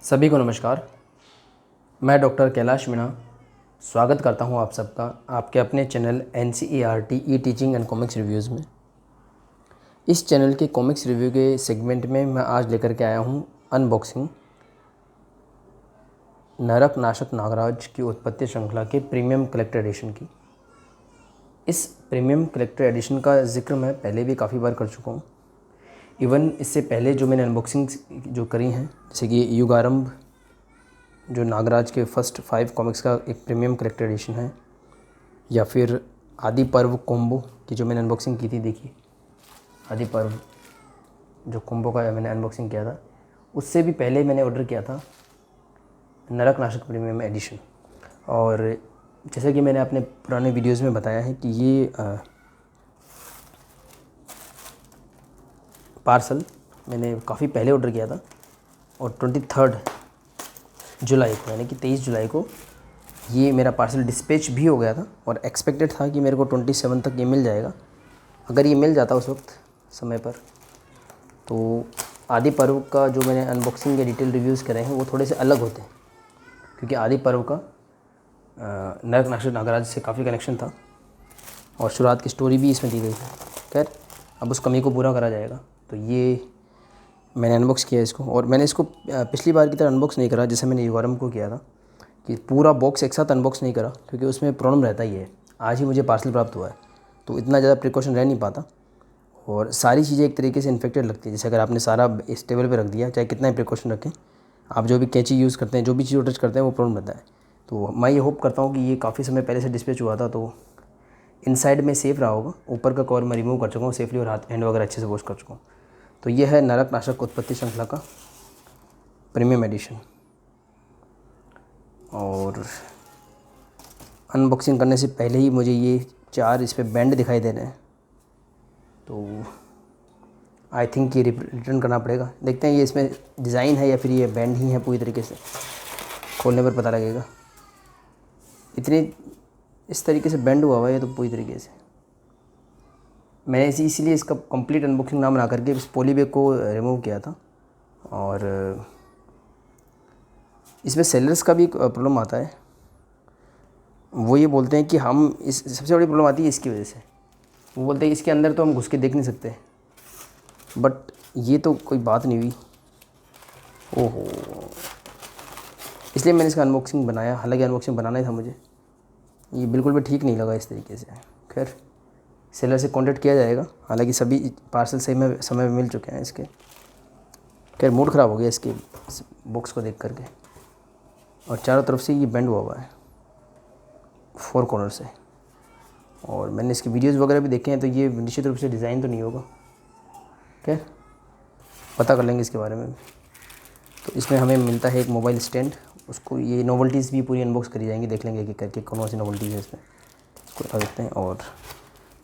सभी को नमस्कार। मैं डॉक्टर कैलाश मीणा स्वागत करता हूं आप सबका आपके अपने channel NCERT E teaching and comics reviews में। इस चैनल के कॉमिक्स रिव्यू के सेगमेंट में मैं आज लेकर के आया हूं अनबॉक्सिंग नरक नाशक नागराज की उत्पत्ति श्रृंखला के प्रीमियम कलेक्टर एडिशन की। इस प्रीमियम कलेक्टर एडिशन का जिक्र मैं पहले भी काफ़ी बार कर चुका हूँ। इवन इससे पहले जो मैंने अनबॉक्सिंग जो करी हैं, जैसे कि युगारंभ जो नागराज के फर्स्ट 5 कॉमिक्स का एक प्रीमियम कलेक्टर एडिशन है, या फिर आदि पर्व कॉम्बो की जो मैंने अनबॉक्सिंग की थी, देखिए आदि पर्व जो कॉम्बो का मैंने अनबॉक्सिंग किया था, उससे भी पहले मैंने ऑर्डर किया था नरक नाशक प्रीमियम एडिशन। और जैसे कि मैंने अपने पुराने वीडियोज़ में बताया है कि ये पार्सल मैंने काफ़ी पहले ऑर्डर किया था और 23 जुलाई को, यानी कि 23 जुलाई को ये मेरा पार्सल डिस्पैच भी हो गया था और एक्सपेक्टेड था कि मेरे को 27 तक ये मिल जाएगा। अगर ये मिल जाता उस वक्त समय पर, तो आदि पर्व का जो मैंने अनबॉक्सिंग के डिटेल रिव्यूज़ करे हैं वो थोड़े से अलग होते हैं, क्योंकि आदि पर्व का नरक नाशक नागराज से काफ़ी कनेक्शन था और शुरुआत की स्टोरी भी इसमें दी गई थी। खैर, अब उस कमी को पूरा करा जाएगा। तो ये मैंने अनबॉक्स किया इसको, और मैंने इसको पिछली बार की तरह अनबॉक्स नहीं करा जैसे मैंने युगारंभ को किया था, कि पूरा बॉक्स एक साथ अनबॉक्स नहीं करा, क्योंकि उसमें प्रॉब्लम रहता ही है। आज ही मुझे पार्सल प्राप्त हुआ है तो इतना ज़्यादा प्रिकॉशन रह नहीं पाता, और सारी चीज़ें एक तरीके से इन्फेक्टेड लगती है। जैसे अगर आपने सारा इस टेबल पर रख दिया, चाहे कितना ही प्रिकॉशन रखें, आप जो भी कैंची यूज़ करते हैं, जो भी चीज़ टच करते हैं, वो प्रॉब्लम रहता है। तो मैं ये होप करता हूँ कि ये काफ़ी समय पहले से डिस्पैच हुआ था, तो इनसाइड में सेफ़ रहा होगा। ऊपर का कवर मैं रिमूव कर चुका हूँ सेफली और हैंड वगैरह अच्छे से वॉश कर चुका हूँ। तो ये है नरक नाशक उत्पत्ति श्रृंखला का प्रीमियम एडिशन। और अनबॉक्सिंग करने से पहले ही मुझे ये 4 इस पे बैंड दिखाई दे रहे हैं, तो आई थिंक ये रिटर्न करना पड़ेगा। देखते हैं ये इसमें डिज़ाइन है या फिर ये बैंड ही है पूरी तरीके से, खोलने पर पता लगेगा। इतने इस तरीके से बैंड हुआ है ये तो पूरी तरीके से। मैंने इसीलिए इसका कंप्लीट अनबॉक्सिंग ना बना करके इस पॉली बैग को रिमूव किया था। और इसमें सेलर्स का भी प्रॉब्लम आता है। वो ये बोलते हैं कि हम इस सबसे बड़ी प्रॉब्लम आती है इसकी वजह से। वो बोलते हैं इसके अंदर तो हम घुस के देख नहीं सकते, बट ये तो कोई बात नहीं हुई। ओहो, इसलिए मैंने इसका अनबॉक्सिंग बनाया। हालांकि अनबॉक्सिंग बनाना ही था मुझे, ये बिल्कुल भी ठीक नहीं लगा इस तरीके से। खैर, सेलर से कांटेक्ट किया जाएगा। हालांकि सभी पार्सल सही में समय में मिल चुके हैं इसके। खैर, मूड ख़राब हो गया इसके बॉक्स को देख करके। और चारों तरफ से ये बेंड हुआ है 4 कॉर्नर से, और मैंने इसके वीडियोस वगैरह भी देखे हैं, तो ये निश्चित रूप से डिज़ाइन तो नहीं होगा। खैर, पता कर लेंगे इसके बारे में। तो इसमें हमें मिलता है एक मोबाइल स्टैंड। उसको ये नोवेल्टीज़ भी पूरी अनबॉक्स करी जाएंगी, देख लेंगे कि करके कौन सी नोवेल्टीज़ है इसमें, इसको उठा देखते हैं। और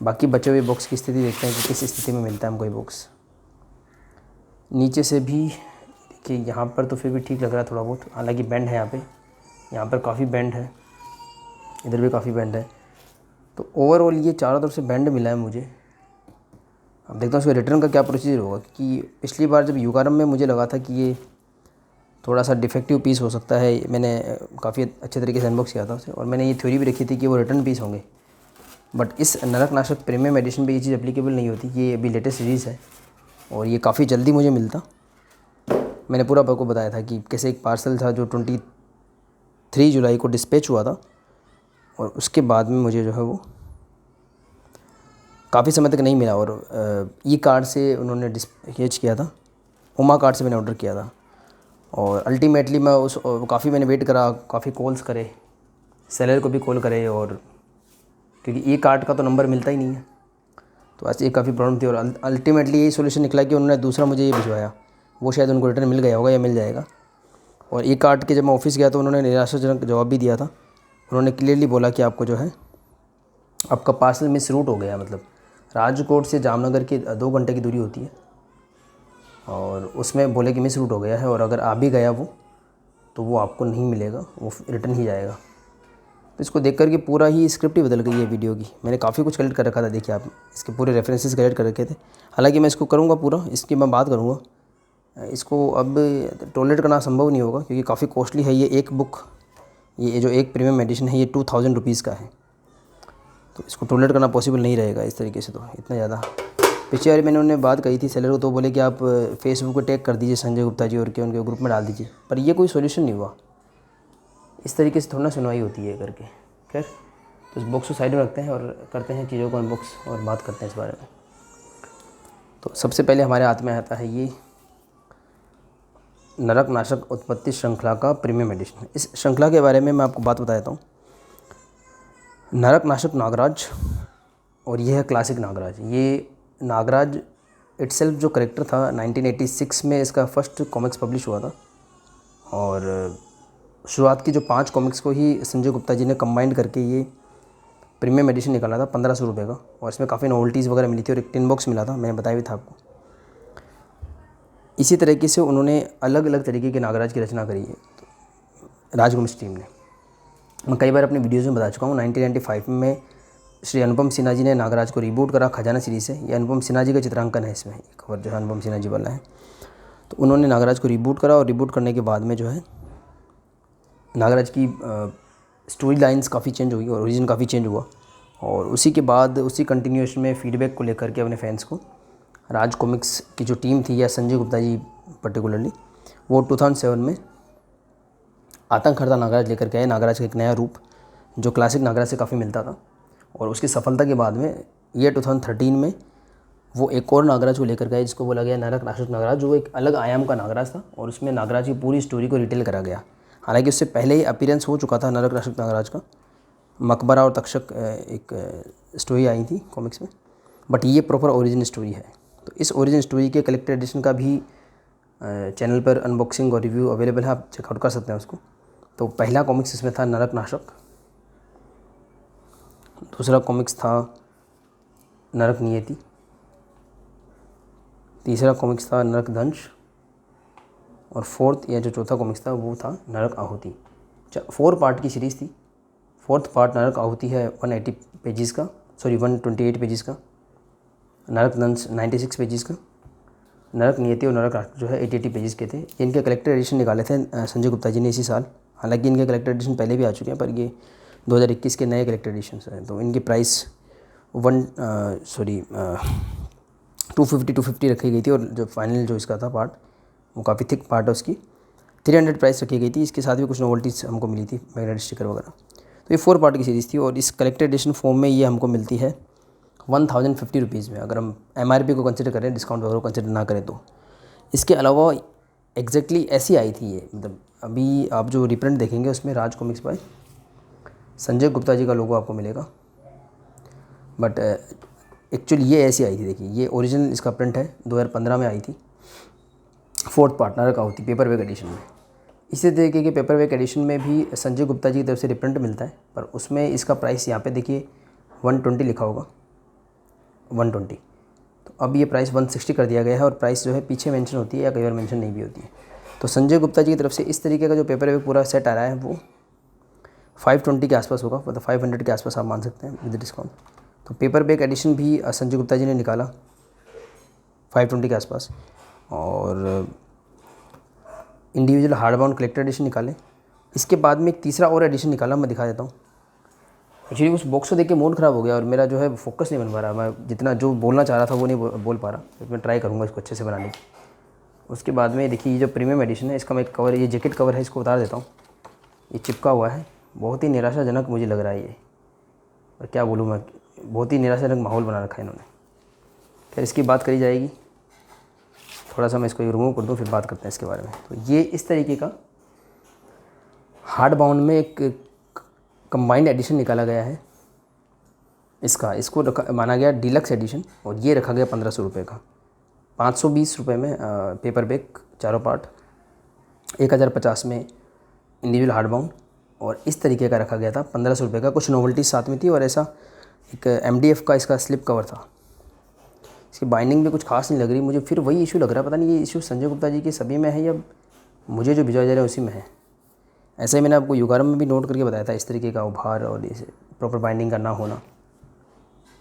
बाकी बचे हुए बॉक्स की स्थिति देखते हैं कि किस स्थिति में मिलता है हमको ये बॉक्स। नीचे से भी देखिए, यहाँ पर तो फिर भी ठीक लग रहा है थोड़ा बहुत, हालांकि बेंड है यहाँ पर काफ़ी बेंड है, इधर भी काफ़ी बेंड है। तो ओवरऑल ये चारों तरफ से बेंड मिला है मुझे। अब देखता हूँ इसका रिटर्न का क्या प्रोसीजर होगा, क्योंकि पिछली बार जब युगारंभ में मुझे लगा था कि ये थोड़ा सा डिफेक्टिव पीस हो सकता है। मैंने काफ़ी अच्छे तरीके से अनबॉक्स किया था उसे, और मैंने ये थ्योरी भी रखी थी कि वो रिटर्न पीस होंगे। बट इस नरक नाशक प्रीमियम एडिशन पे ये चीज़ एप्लीकेबल नहीं होती। ये अभी लेटेस्ट सीरीज़ है और ये काफ़ी जल्दी मुझे मिलता। मैंने पूरा आपको बताया था कि कैसे एक पार्सल था जो 23 जुलाई को डिस्पैच हुआ था, और उसके बाद में मुझे जो है वो काफ़ी समय तक नहीं मिला। और ई कार्ड से उन्होंने डिस्पैच किया था, उमा कार्ड से मैंने ऑर्डर किया था। और अल्टीमेटली मैं काफ़ी मैंने वेट करा, काफ़ी कॉल्स करे, सेलर को भी कॉल करे, और क्योंकि ई कार्ड का तो नंबर मिलता ही नहीं है, तो आज ये काफ़ी प्रॉब्लम थी। और अल्टीमेटली यही सोल्यूशन निकला कि उन्होंने दूसरा मुझे ये भिजवाया। वो शायद उनको रिटर्न मिल गया होगा या मिल जाएगा। और ई कार्ड के जब मैं ऑफिस गया तो उन्होंने निराशाजनक जवाब भी दिया था। उन्होंने क्लियरली बोला कि आपको जो है आपका पार्सल मिस रूट हो गया। मतलब राजकोट से जामनगर की 2 घंटे की दूरी होती है, और उसमें बोले कि मिस रूट हो गया है, और अगर आ भी गया वो तो वो आपको नहीं मिलेगा, वो रिटर्न ही जाएगा। तो इसको देख कर के पूरा ही स्क्रिप्ट ही बदल गई है वीडियो की। मैंने काफ़ी कुछ कलेक्ट कर रखा था, देखिए आप इसके पूरे रेफरेंसेस कलेक्ट कर रखे थे। हालांकि मैं इसको करूँगा पूरा, इसकी मैं बात करूँगा इसको अब टॉलरेट करना संभव नहीं होगा क्योंकि काफ़ी कॉस्टली है ये एक बुक। ये जो एक प्रीमियम एडिशन है ये 2000 रुपीज़ का है, तो इसको टॉलरेट करना पॉसिबल नहीं रहेगा इस तरीके से, तो इतना ज़्यादा। पिछले बार मैंने उन्हें बात कही थी सेलर को, तो बोले कि आप फेसबुक पे टैग कर दीजिए संजय गुप्ता जी और के उनके ग्रुप में डाल दीजिए, पर ये कोई सोल्यूशन नहीं हुआ। इस तरीके से थोड़ा ना सुनवाई होती है करके। खैर, तो इस बॉक्स को साइड में रखते हैं और करते हैं चीज़ों को अनबॉक्स और बात करते हैं इस बारे में। तो सबसे पहले हमारे हाथ में आता है ये नरक नाशक उत्पत्ति श्रृंखला का प्रीमियम एडिशन। इस श्रृंखला के बारे में मैं आपको बात बताता हूँ। नरक नाशक नागराज और यह है क्लासिक नागराज। ये नागराज इटसेल्फ जो करेक्टर था 1986 में इसका फर्स्ट कॉमिक्स पब्लिश हुआ था, और शुरुआत की जो 5 कॉमिक्स को ही संजय गुप्ता जी ने कंबाइंड करके ये प्रीमियम एडिशन निकाला था 1500 रुपये का, और इसमें काफ़ी नोवेल्टीज़ वगैरह मिली थी और एक टिन बॉक्स मिला था, मैंने बताया भी था आपको। इसी तरीके से उन्होंने अलग अलग तरीके के नागराज की रचना करी है राजवंश टीम ने। मैं कई बार अपनी वीडियोज़ में बता चुका हूँ। 1995 में श्री अनुपम सिन्हा जी ने नागराज को रीबूट करा खजाना सीरीज़ से। ये अनुपम सिन्हा जी का चित्रांकन है इसमें, ये कवर जो है अनुपम सिन्हा जी वाला है। तो उन्होंने नागराज को रीबूट करा और रीबूट करने के बाद में जो है नागराज की स्टोरी लाइन्स काफ़ी चेंज हुई और ओरिजिन काफ़ी चेंज हुआ, और उसी के बाद उसी कंटिन्यूएशन में फीडबैक को लेकर के अपने फैंस को राज कॉमिक्स की जो टीम थी या संजय गुप्ता जी पर्टिकुलरली, वो 2007 में आतंक हरता नागराज लेकर के आए। नागराज का एक नया रूप जो क्लासिक नागराज से काफ़ी मिलता था, और उसकी सफलता के बाद में ये 2013 में वो एक और नागराज को लेकर गए जिसको बोला गया नरक नाशक नागराज, जो एक अलग आयाम का नागराज था, और उसमें नागराज की पूरी स्टोरी को रिटेल करा गया। हालांकि उससे पहले ही अपीयरेंस हो चुका था नरक नाशक नागराज का, मकबरा और तक्षक एक स्टोरी आई थी कॉमिक्स में, बट ये प्रॉपर ओरिजिन स्टोरी है। तो इस ओरिजिन स्टोरी के कलेक्टर एडिशन का भी चैनल पर अनबॉक्सिंग और रिव्यू अवेलेबल है, आप चेकआउट कर सकते हैं उसको। तो पहला कॉमिक्स इसमें था नरक नाशक, दूसरा कॉमिक्स था नरक नियति, तीसरा कॉमिक्स था नरक दंश, और फोर्थ या जो चौथा कॉमिक्स था वो था नरक आहुति। 4 पार्ट की सीरीज़ थी। 4th पार्ट नरक आहुति है 128 पेजेस का, नरक दंश 96 पेजेस का, नरक नियति और नरक जो है 80 पेजेस के थे। इनके कलेक्टर एडिशन निकाले थे संजय गुप्ता जी ने इसी साल। हालांकि इनके कलेक्टर एडिशन पहले भी आ चुके हैं, पर ये 2021 के नए कलेक्टर एडिशन हैं। तो इनकी प्राइस 250 रखी गई थी, और जो फाइनल जो इसका था पार्ट वो काफ़ी थिक पार्ट है उसकी, 300 प्राइस रखी गई थी। इसके साथ भी कुछ नोवेल्टीज हमको मिली थी, मैग्नेट स्टिकर वगैरह। तो ये 4 पार्ट की सीरीज़ थी, और इस कलेक्टर एडिशन फॉर्म में ये हमको मिलती है 1050 रुपीज़ में, अगर हम MRP को कंसिडर करें, डिस्काउंट वगैरह को कंसिडर ना करें तो। इसके अलावा एग्जैक्टली ऐसी आई थी ये, मतलब अभी आप जो रिप्रिंट देखेंगे उसमें राज कॉमिक्स बाय संजय गुप्ता जी का लोगो आपको मिलेगा, बट एक्चुअली ये ऐसी आई थी। देखिए, ये ओरिजिनल इसका प्रिंट है, 2015 में आई थी। 4th पार्ट नरक आहुति पेपर बैक एडिशन में। इसी तरीके के पेपर बैक एडिशन में भी संजय गुप्ता जी की तरफ से रिप्रिंट मिलता है, पर उसमें इसका प्राइस यहाँ पे देखिए 120 लिखा होगा, 120। तो अब ये प्राइस 160 कर दिया गया है, और प्राइस जो है पीछे मेंशन होती है या कई बार मेंशन नहीं भी होती है। तो संजय गुप्ता जी की तरफ से इस तरीके का जो पेपर बैक पूरा सेट आ रहा है वो 520 के आसपास होगा, मतलब 500 के आसपास आप मान सकते हैं विद डिस्काउंट। तो पेपर बैक एडिशन भी संजय गुप्ता जी ने निकाला 520 के आसपास, और इंडिविजुअल हार्डबाउंड कलेक्टर एडिशन निकाले। इसके बाद में एक तीसरा और एडिशन निकाला, मैं दिखा देता हूँ। एक्चुअली उस बॉक्स को देख के मूड ख़राब हो गया, और मेरा जो है फोकस नहीं बन पा रहा, मैं जितना जो बोलना चाह रहा था वो नहीं बोल पा रहा, तो मैं ट्राई करूँगा इसको अच्छे से बनाने की। उसके बाद में देखिए, ये जो प्रीमियम एडिशन है इसका मैं एक कवर, ये जैकेट कवर है, इसको उतार देता हूँ। ये चिपका हुआ है, बहुत ही निराशाजनक मुझे लग रहा है ये, और क्या बोलूँ मैं, बहुत ही निराशाजनक माहौल बना रखा है इन्होंने। फिर इसकी बात करी जाएगी, थोड़ा सा मैं इसको रिमूव कर दूँ फिर बात करते हैं इसके बारे में। तो ये इस तरीके का हार्ड बाउंड में एक कंबाइंड एडिशन निकाला गया है इसको माना गया डीलक्स एडिशन, और ये रखा गया 1500 रुपये का। 520 रुपये में पेपर बैक चारों पार्ट, 1050 में इंडिविजुअल हार्ड बाउंड, और इस तरीके का रखा गया था 1500 रुपये का। कुछ नोवेल्टी साथ में थी, और ऐसा एक MDF का इसका स्लिप कवर था। इसकी बाइंडिंग भी कुछ खास नहीं लग रही मुझे, फिर वही इशू लग रहा है, पता नहीं ये इशू संजय गुप्ता जी के सभी में है या मुझे जो भिजवाया जा रहा है उसी में है। ऐसा ही मैंने आपको युगारम में भी नोट करके बताया था, इस तरीके का उभार और इसे प्रॉपर बाइंडिंग का ना होना।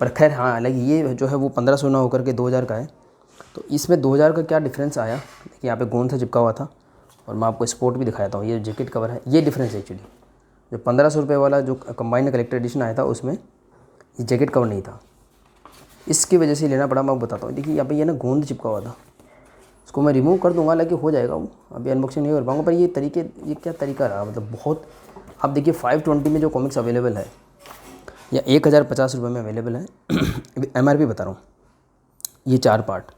पर खैर हाँ, हालांकि ये जो है वो 1500 ना होकर के 2000 का है, तो इसमें 2000 का क्या डिफरेंस आया, देखिए यहाँ पे गोंद से चिपका हुआ था और मैं आपको स्पोर्ट भी दिखाता हूँ। ये जैकेट कवर है, ये डिफरेंस है एक्चुअली। जो 1500 रुपये वाला जो कंबाइंड कलेक्टर एडिशन आया था उसमें ये जैकेट कवर नहीं था, इसकी वजह से लेना पड़ा। मैं आपको बताता हूँ। देखिए यहाँ पे ये ना गोंद चिपका हुआ था, इसको मैं रिमूव कर दूंगा, हालांकि हो जाएगा वो, अभी अनबॉक्सिंग नहीं कर पाऊँगा। पर ये क्या तरीका रहा, मतलब बहुत। आप देखिए 520 में जो कॉमिक्स अवेलेबल है या 1050 रुपये में अवेलेबल है MRP बता रहा हूँ, ये 4 part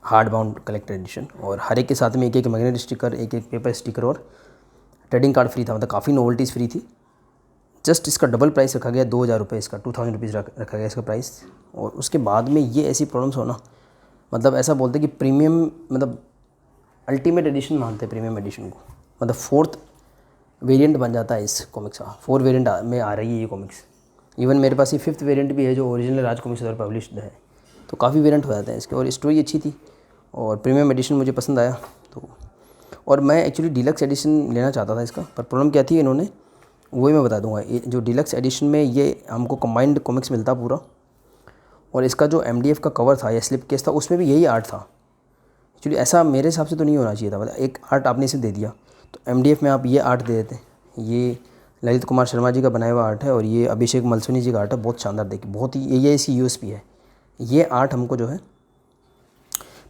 hard bound collector edition, और हर एक के साथ में एक एक मैग्नेट स्टिकर, एक एक पेपर स्टिकर और ट्रेडिंग कार्ड फ्री था। मतलब काफ़ी नोवेल्टीज़ फ्री थी। जस्ट इसका डबल प्राइस रखा गया, 2000 रुपये इसका, 2000 रुपीज़ रखा गया इसका प्राइस। और उसके बाद में ये ऐसी प्रॉब्लम्स होना, मतलब ऐसा बोलते कि प्रीमियम, मतलब अल्टीमेट एडिशन मानते हैं प्रीमियम एडिशन को। मतलब 4th वेरिएंट बन जाता है इस कॉमिक्स का, 4 वेरिएंट में आ रही है ये कॉमिक्स। इवन मेरे पास ये 5th वेरिएंट भी है जो ओरिजिनल राज कॉमिक्स द्वारा पब्लिश्ड है। तो काफ़ी वेरिएंट हो जाते हैं इसके, और स्टोरी अच्छी थी और प्रीमियम एडिशन मुझे पसंद आया। तो और मैं एक्चुअली डीलक्स एडिशन लेना चाहता था इसका, पर प्रॉब्लम क्या थी, इन्होंने वही मैं बता दूंगा। ये जो डीलक्स एडिशन में ये हमको कंबाइंड कॉमिक्स मिलता पूरा, और इसका जो MDF का कवर था या स्लिप केस था उसमें भी यही आर्ट था। एक्चुअली ऐसा मेरे हिसाब से तो नहीं होना चाहिए था। मतलब एक आर्ट आपने इसे दे दिया तो MDF में आप ये आर्ट दे देते। ये ललित कुमार शर्मा जी का बनाया हुआ आर्ट है और ये अभिषेक मलसुनी जी का आर्ट है, बहुत शानदार। देखिए बहुत ही ये इसकी USP है। ये आर्ट हमको जो है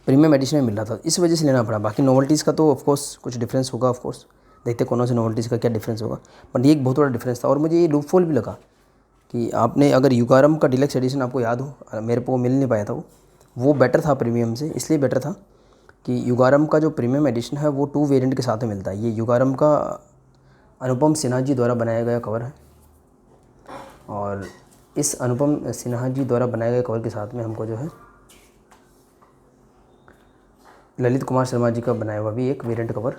प्रीमियम एडिशन में मिल रहा था, इस वजह से लेना पड़ा। बाकी नोवेल्टीज़ का तो ऑफकोर्स कुछ डिफरेंस होगा, ऑफकोर्स देखते कौन से नोवेल्टीज़ का क्या डिफरेंस होगा, बट ये एक बहुत बड़ा डिफरेंस था। और मुझे ये लूपहोल भी लगा कि आपने अगर युगारम का डीलक्स एडिशन आपको याद हो, मेरे को मिल नहीं पाया था वो बेटर था प्रीमियम से। इसलिए बेटर था कि युगारम का जो प्रीमियम एडिशन है वो 2 वेरिएंट के साथ में मिलता है। ये युगारम का अनुपम सिन्हा जी द्वारा बनाया गया कवर है, और इस अनुपम सिन्हा जी द्वारा बनाए गए कवर के साथ में हमको जो है ललित कुमार शर्मा जी का बनाया हुआ भी एक वेरिएंट कवर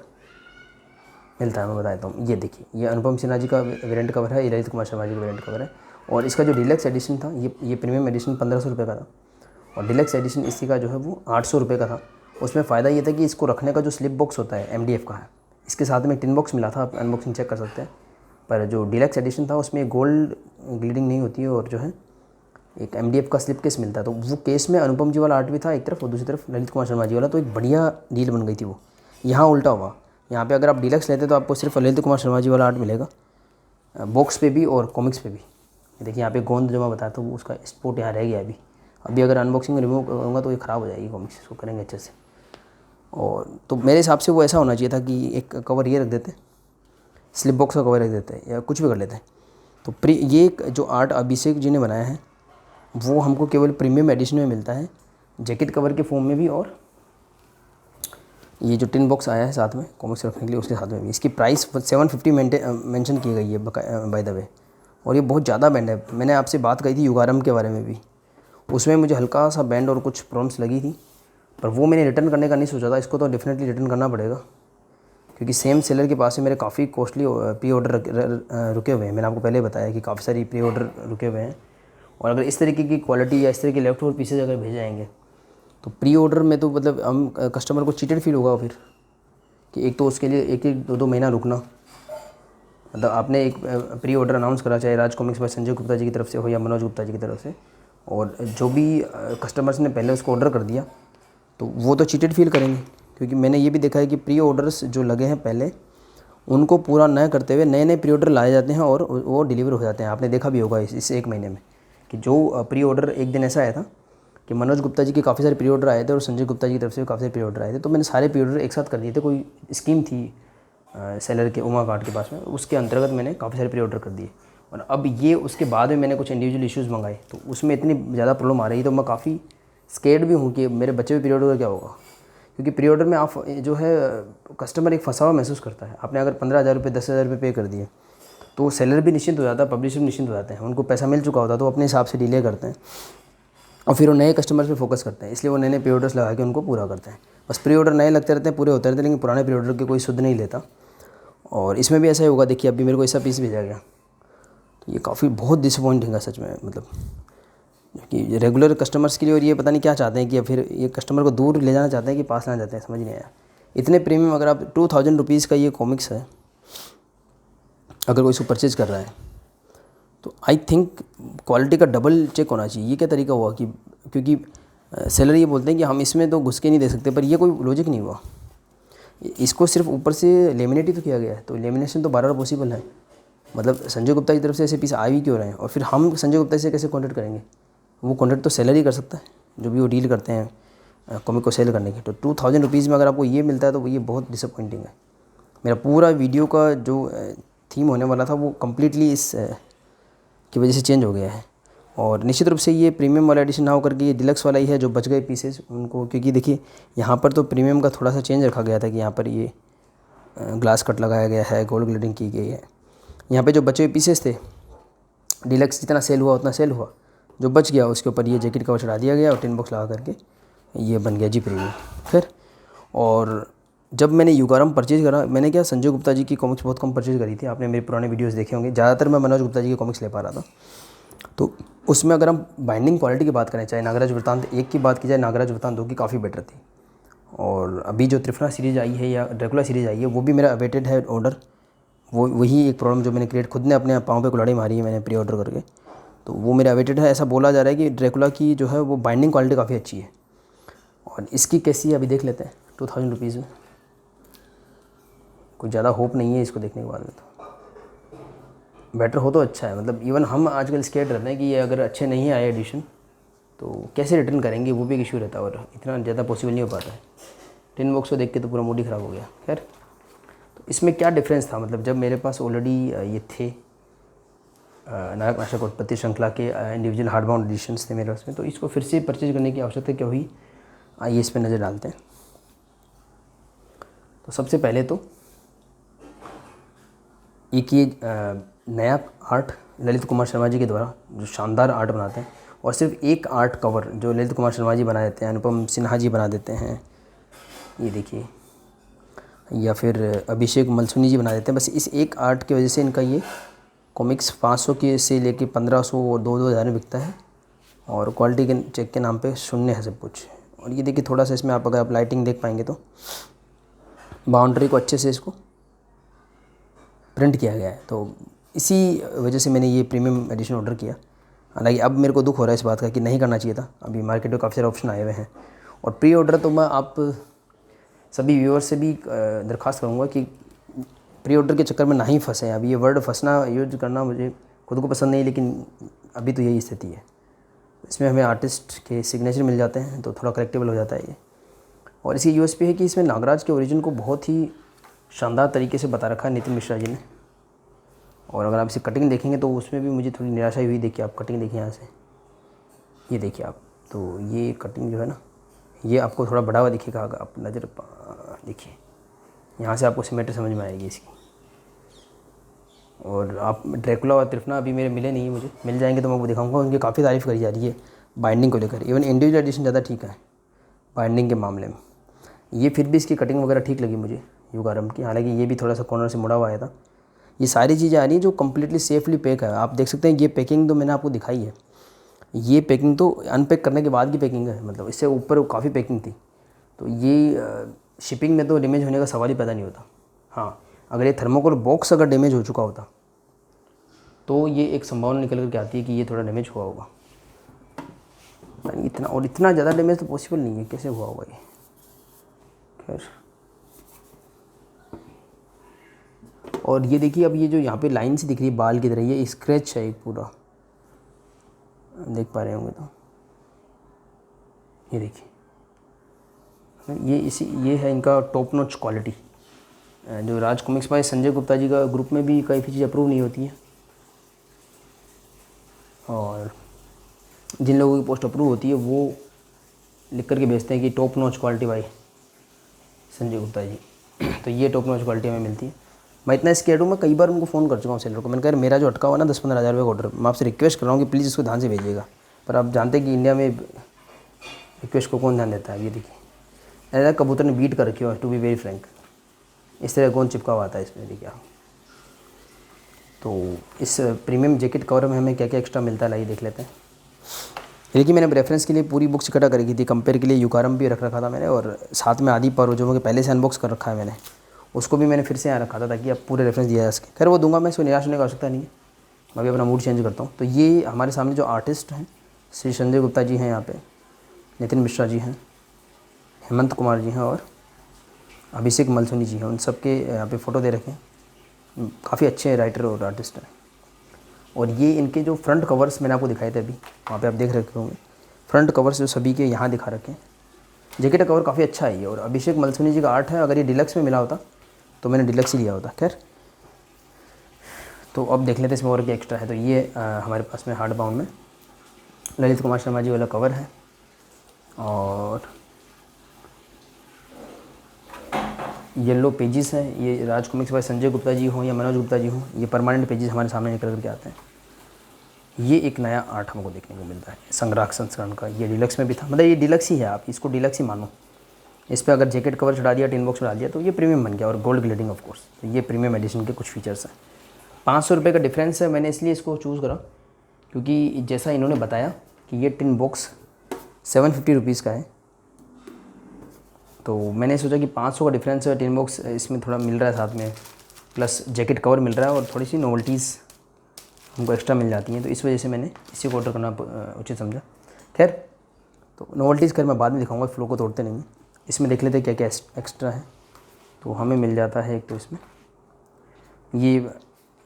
मिलता है। मैं बताता हूँ, ये देखिए ये अनुपम सिन्हा जी का वेरिएंट कवर है, ये ललित कुमार शर्मा जी का वेरिएंट कवर है। और इसका जो डीलक्स एडिशन था, ये प्रीमियम एडिशन 1500 रुपये का था, और डीलक्स एडिशन इसी का जो है वो 800 रुपये का था। उसमें फ़ायदा ये था कि इसको रखने का जो स्लिप बॉक्स होता है MDF का है, इसके साथ में टिन बॉक्स मिला था, आप अनबॉक्सिंग चेक कर सकते हैं। पर जो डीलक्स एडिशन था उसमें गोल्ड ग्लीडिंग नहीं होती है, और जो है एक MDF का स्लिप केस मिलता है। तो वो केस में अनुपम जी वाला आर्ट भी था एक तरफ, और दूसरी तरफ ललित कुमार शर्मा जी वाला। तो एक बढ़िया डील बन गई थी वो। यहाँ उल्टा हुआ, यहाँ पे अगर आप डीलक्स लेते तो आपको सिर्फ ललित कुमार शर्मा जी वाला आर्ट मिलेगा, बॉक्स पे भी और कॉमिक्स पे भी। देखिए यहाँ पे गोंद जो मैं बताया था वो उसका स्पोर्ट यहाँ रह गया अभी अगर अनबॉक्सिंग रिमूव करूँगा तो ये ख़राब हो जाएगी कॉमिक्स, इसको करेंगे अच्छे से। और तो मेरे हिसाब से वो ऐसा होना चाहिए था कि एक कवर ये रख देते, स्लिप बॉक्स का कवर रख देते या कुछ भी कर लेते। तो ये जो आर्ट अभिषेक जी ने बनाया है वो हमको केवल प्रीमियम एडिशन में मिलता है, जैकेट कवर के फॉर्म में भी, और ये जो टिन बॉक्स आया है साथ में कॉमिक्स रखने के लिए उसके साथ में भी। इसकी प्राइस 750 मेंशन की गई है बाय द वे, और ये बहुत ज़्यादा बैंड है। मैंने आपसे बात कही थी युगारम के बारे में भी, उसमें मुझे हल्का सा बैंड और कुछ प्रॉब्लम्स लगी थी, पर वो मैंने रिटर्न करने का नहीं सोचा था। इसको तो डेफिनेटली रिटर्न करना पड़ेगा, क्योंकि सेम सेलर के पास से मेरे काफ़ी कॉस्टली प्री ऑर्डर रुके हुए हैं। मैंने आपको पहले बताया कि काफ़ी सारी प्री ऑर्डर रुके हुए हैं, और अगर इस तरीके की क्वालिटी या इस तरह के लेफ्ट ओवर पीसेज अगर भेजे जाएंगे तो प्री ऑर्डर में तो मतलब हम कस्टमर को चीटेड फील होगा फिर, कि एक तो उसके लिए 1-2 महीना रुकना। मतलब आपने एक प्री ऑर्डर अनाउंस करा, चाहे राज कॉमिक्स पर संजय गुप्ता जी की तरफ से हो या मनोज गुप्ता जी की तरफ से, और जो भी कस्टमर्स ने पहले उसको ऑर्डर कर दिया तो वो तो चीटेड फील करेंगे। क्योंकि मैंने ये भी देखा है कि प्री ऑर्डर्स जो लगे हैं पहले उनको पूरा न करते हुए नए नए प्री ऑर्डर लाए जाते हैं और वो डिलीवर हो जाते हैं। आपने देखा भी होगा इस 1 महीने में कि जो प्री ऑर्डर, एक दिन ऐसा आया था कि मनोज गुप्ता जी के काफ़ी सारे प्री ऑर्डर आए थे और संजय गुप्ता जी की तरफ से काफ़ी सारे प्री ऑर्डर आए थे। तो मैंने सारे प्री ऑर्डर एक साथ कर दिए थे। कोई स्कीम थी सेलर के उमा कार्ड के पास में, उसके अंतर्गत मैंने काफ़ी सारे प्री ऑर्डर कर दिए। और अब ये उसके बाद में मैंने कुछ इंडिविजुअल इश्यूज़ मंगाए, तो उसमें इतनी ज़्यादा प्रॉब्लम आ रही, तो मैं काफ़ी स्केर्ड भी हूँ कि मेरे बच्चे भी प्री ऑर्डर का क्या होगा। क्योंकि प्री ऑर्डर में आप जो है कस्टमर एक फंसा हुआ महसूस करता है। आपने अगर 15,000 रुपये 10,000 रुपये पे कर दिए तो सेलर भी निश्चिंत हो जाता है, पब्लिशर भी निश्चिंत हो जाते हैं, उनको पैसा मिल चुका होता है, तो अपने हिसाब से डिले करते हैं और फिर वो नए कस्टमर्स पे फोकस करते हैं। इसलिए वो नए नए प्री ऑर्डर्स लगा के उनको पूरा करते हैं। बस प्री ऑर्डर नए लगते रहते हैं, पूरे होते रहते हैं, लेकिन पुराने प्री ऑर्डर के कोई सुध नहीं लेता। और इसमें भी ऐसा ही होगा। देखिए अभी मेरे को ऐसा पीस भेजा गया, तो ये काफ़ी बहुत डिसअपॉइंटिंग है सच में। मतलब कि रेगुलर कस्टमर्स के लिए, और ये पता नहीं क्या चाहते हैं कि फिर ये कस्टमर को दूर ले जाना चाहते हैं कि पास लाना चाहते हैं, समझ नहीं आया। इतने प्रीमियम, अगर आप 2000 रुपीज़ का ये कॉमिक्स है, अगर कोई इसको परचेज़ कर रहा है तो आई थिंक क्वालिटी का डबल चेक होना चाहिए। ये क्या तरीका हुआ कि क्योंकि सेलर ये बोलते हैं कि हम इसमें तो घुस के नहीं दे सकते, पर ये कोई लॉजिक नहीं हुआ। इसको सिर्फ ऊपर से लेमिनेट ही तो किया गया है, तो लेमिनेशन तो बार बार पॉसिबल है। मतलब संजय गुप्ता की तरफ से ऐसे पीस आ भी क्यों रहे हैं, और फिर हम संजय गुप्ता से कैसे कॉन्टेक्ट करेंगे? वो कॉन्टेक्ट तो सेलर ही कर सकता है, जो भी वो डील करते हैं कॉमिक को सेल करने की। तो 2000 रुपीज़ में अगर आपको ये मिलता है तो ये बहुत डिसअपॉइंटिंग है। मेरा पूरा वीडियो का जो थीम होने वाला था वो कम्प्लीटली इस की वजह से चेंज हो गया है। और निश्चित रूप से ये प्रीमियम वाला एडिशन ना होकर के ये डिलक्स वाला ही है जो बच गए पीसेस उनको, क्योंकि देखिए यहाँ पर तो प्रीमियम का थोड़ा सा चेंज रखा गया था कि यहाँ पर ये ग्लास कट लगाया गया है, गोल्ड ग्लेडिंग की गई है। यहाँ पे जो बचे हुए पीसेस थे डिलक्स जितना सेल हुआ उतना सेल हुआ, जो बच गया उसके ऊपर ये जैकेट कवर चढ़ा दिया गया और टिन बॉक्स लगा करके ये बन गया जी प्रीमियम। फिर और जब मैंने युगारम परचेज़ करा, मैंने क्या संजय गुप्ता जी की कॉमिक्स बहुत कम परचेज़ करी थी। आपने मेरे पुराने वीडियोस देखे होंगे, ज़्यादातर मैं मनोज गुप्ता जी की कॉमिक्स ले पा रहा था। तो उसमें अगर हम बाइंडिंग क्वालिटी की बात करें, चाहे नागराज वृत्तांत 1 की बात की जाए, नागराज वृत्तांत 2 की काफ़ी बेटर थी। और अभी जो त्रिफला सीरीज़ आई है या ड्रैकुला सीरीज़ आई है वो भी मेरा अवेटेड है ऑर्डर। वही एक प्रॉब्लम जो मैंने क्रिएट खुद ने अपने पाँव पे कुल्हाड़ी मारी है मैंने प्री ऑर्डर करके, तो वो मेरा अवेटेड है। ऐसा बोला जा रहा है कि ड्रैकुला की जो है वो बाइंडिंग क्वालिटी काफ़ी अच्छी है। और इसकी कैसी है अभी देख लेते हैं। 2000 रुपीज़ में कुछ ज़्यादा होप नहीं है इसको देखने के बाद में, तो बेटर हो तो अच्छा है। मतलब इवन हम आजकल स्केर्ड रहते हैं कि ये अगर अच्छे नहीं आए एडिशन तो कैसे रिटर्न करेंगे, वो भी एक इशू रहता है और इतना ज़्यादा पॉसिबल नहीं हो पाता है। टिन बॉक्स को देख के तो पूरा मूड ही ख़राब हो गया। खैर, तो इसमें क्या डिफरेंस था, मतलब जब मेरे पास ऑलरेडी ये थे नायक नाशक उत्पत्ति श्रृंखला के इंडिविजुअल हार्डबाउंड एडिशंस थे मेरे पास में, तो इसको फिर से परचेज करने की आवश्यकता क्या हुई, आइए इस पर नज़र डालते हैं। तो सबसे पहले तो एक ये नया आर्ट ललित कुमार शर्मा जी के द्वारा जो शानदार आर्ट बनाते हैं, और सिर्फ एक आर्ट कवर जो ललित कुमार शर्मा जी बना देते हैं, अनुपम सिन्हा जी बना देते हैं, ये देखिए, या फिर अभिषेक मलसुनी जी बना देते हैं। बस इस एक आर्ट की वजह से इनका ये कॉमिक्स 500 के से लेके 1500 और 2-2 हज़ार में बिकता है, और क्वालिटी के चेक के नाम पे शून्य है सब कुछ। और ये देखिए थोड़ा सा इसमें आप अगर आप लाइटिंग देख पाएंगे तो बाउंड्री को अच्छे से इसको प्रिंट किया गया है, तो इसी वजह से मैंने ये प्रीमियम एडिशन ऑर्डर किया। हालांकि अब मेरे को दुख हो रहा है इस बात का कि नहीं करना चाहिए था। अभी मार्केट में काफ़ी सारे ऑप्शन आए हुए हैं, और प्री ऑर्डर तो मैं आप सभी व्यूअर्स से भी दरख्वास्त करूँगा कि प्री ऑर्डर के चक्कर में ना ही फंसे। अभी ये वर्ड फंसना यूज करना मुझे खुद को पसंद नहीं, लेकिन अभी तो यही स्थिति है। इसमें हमें आर्टिस्ट के सिग्नेचर मिल जाते हैं तो थोड़ा करेक्टेबल हो जाता है ये। और इसकी यूएसपी है कि इसमें नागराज के ओरिजिन को बहुत ही शानदार तरीके से बता रखा है नितिन मिश्रा जी ने। और अगर आप इसे कटिंग देखेंगे तो उसमें भी मुझे थोड़ी निराशा हुई। देखिए आप कटिंग देखिए यहाँ से, ये देखिए आप, तो ये कटिंग जो है ना, ये आपको थोड़ा बढ़ा हुआ दिखेगा। अगर आप नज़र देखिए यहाँ से आपको सिमेट्री समझ में आएगी इसकी। और आप ड्रैकुला और त्रिफला अभी मेरे मिले नहीं है, मुझे मिल जाएंगे तो मैं वो दिखाऊंगा। उनकी काफ़ी तारीफ़ करी जा रही है बाइंडिंग को लेकर। इवन इंडिविजुअल एडिशन ज़्यादा ठीक है बाइंडिंग के मामले में। ये फिर भी इसकी कटिंग वगैरह ठीक लगी मुझे युगारम की, हालांकि ये भी थोड़ा सा कॉर्नर से मुड़ा हुआ आया था। ये सारी चीज़ें आ रही हैं जो कम्प्लीटली सेफली पैक है। आप देख सकते हैं ये पैकिंग तो मैंने आपको दिखाई है, ये पैकिंग तो अनपैक करने के बाद की पैकिंग है, मतलब इससे ऊपर काफ़ी पैकिंग थी। तो ये शिपिंग में तो डैमेज होने का सवाल ही पैदा नहीं होता। हाँ, अगर ये थर्मोकोल बॉक्स अगर डैमेज हो चुका होता तो ये एक संभावना निकल कर के आती है कि ये थोड़ा डैमेज हुआ होगा। इतना और इतना ज़्यादा डैमेज तो पॉसिबल नहीं है, कैसे हुआ होगा ये। खैर, और ये देखिए अब ये जो यहाँ पे लाइन सी दिख रही है बाल की तरह, ये स्क्रैच है एक पूरा, देख पा रहे होंगे तो ये देखिए, ये है इनका टॉप नॉच क्वालिटी। जो राज कॉमिक्स बाय संजय गुप्ता जी का ग्रुप में भी कई चीज़ें अप्रूव नहीं होती हैं, और जिन लोगों की पोस्ट अप्रूव होती है वो लिख कर के भेजते हैं कि top notch quality by Sanjay Gupta ji. तो ये टॉप नॉच क्वालिटी हमें मिलती है। मैं इतना स्केर्ड हूँ, मैं कई बार उनको फ़ोन कर चुका हूँ सेलर को। मैंने कहा मेरा जो अटका हुआ ना 10-15 हज़ार रुपये का ऑर्डर, मैं आपसे रिक्वेस्ट कर रहा हूँ कि प्लीज़ इसको ध्यान से भेजिएगा। पर आप जानते हैं कि इंडिया में रिक्वेस्ट को कौन ध्यान देता है। ये देखिए ऐसा कबूतर ने बीट कर रखी हो, टू बी वेरी फ्रैंक, इस तरह कौन चिपका हुआ आता है इसमें, देखिए। तो इस प्रीमियम जैकेट कवर में हमें क्या क्या एक्स्ट्रा मिलता है, लाइए देख लेते हैं। देखिए मैंने रेफरेंस के लिए पूरी बुक्स इकट्ठा करी थी, कंपेयर के लिए युगारम भी रख रखा था मैंने, और साथ में आदि पर्वजों के पहले से अनबॉक्स कर रखा है मैंने, उसको भी मैंने फिर से यहाँ रखा था ताकि आप पूरे रेफरेंस दिया जा सके। खैर वो दूंगा मैं, इसको निराश होने की आवश्यकता नहीं है, मैं भी अपना मूड चेंज करता हूँ। तो ये हमारे सामने जो आर्टिस्ट हैं श्री संजय गुप्ता जी हैं यहाँ पे, नितिन मिश्रा जी हैं, हेमंत कुमार जी हैं और अभिषेक मलसुनी जी हैं। उन सब के यहाँ पे फ़ोटो दे रखे हैं। काफ़ी अच्छे राइटर और आर्टिस्ट हैं। और ये इनके जो फ्रंट कवर्स मैंने आपको दिखाए थे अभी, वहाँ पे आप देख रखे होंगे फ्रंट कवर्स जो सभी के यहाँ दिखा रखे हैं। जैकेट का कवर काफ़ी अच्छा है ये, और अभिषेक मलसुनी जी का आर्ट है। अगर ये डिलक्स में मिला होता तो मैंने डिलक्स ही लिया होता। खैर, तो अब देख लेते हैं इसमें और क्या एक्स्ट्रा है। तो ये हमारे पास में हार्ड बाउंड में ललित कुमार शर्मा जी वाला कवर है, और येलो पेजेस हैं। ये राज कॉमिक्स बाय संजय गुप्ता जी हों या मनोज गुप्ता जी हों, ये परमानेंट पेजेस हमारे सामने निकल करके आते हैं। ये एक नया आर्ट हमको देखने को मिलता है संग्राहक संस्करण का। ये डिलक्स में भी था, मतलब ये डिलक्स ही है, आप इसको डिलक्स ही मानो। इस पर अगर जैकेट कवर चढ़ा दिया, टिन बॉक्स चढ़ा दिया, तो ये प्रीमियम बन गया, और गोल्ड ग्लेडिंग ऑफ कोर्स। तो ये प्रीमियम एडिशन के कुछ फीचर्स हैं। 500 रुपये का डिफरेंस है। मैंने इसलिए इसको चूज़ करा क्योंकि जैसा इन्होंने बताया कि ये टिन बॉक्स 750 रुपीज़ का है, तो मैंने सोचा कि 500 का डिफरेंस है, टिन बॉक्स इसमें थोड़ा मिल रहा है साथ में, प्लस जैकेट कवर मिल रहा है, और थोड़ी सी नोवेल्टीज़ हमको एक्स्ट्रा मिल जाती हैं, तो इस वजह से मैंने इसी को ऑर्डर करना उचित समझा। खैर, तो नोवेल्टीज़ खैर मैं बाद में दिखाऊंगा, फ्लो को तोड़ते नहीं हैं। इसमें देख लेते हैं क्या क्या एक्स्ट्रा है। तो हमें मिल जाता है एक तो इसमें ये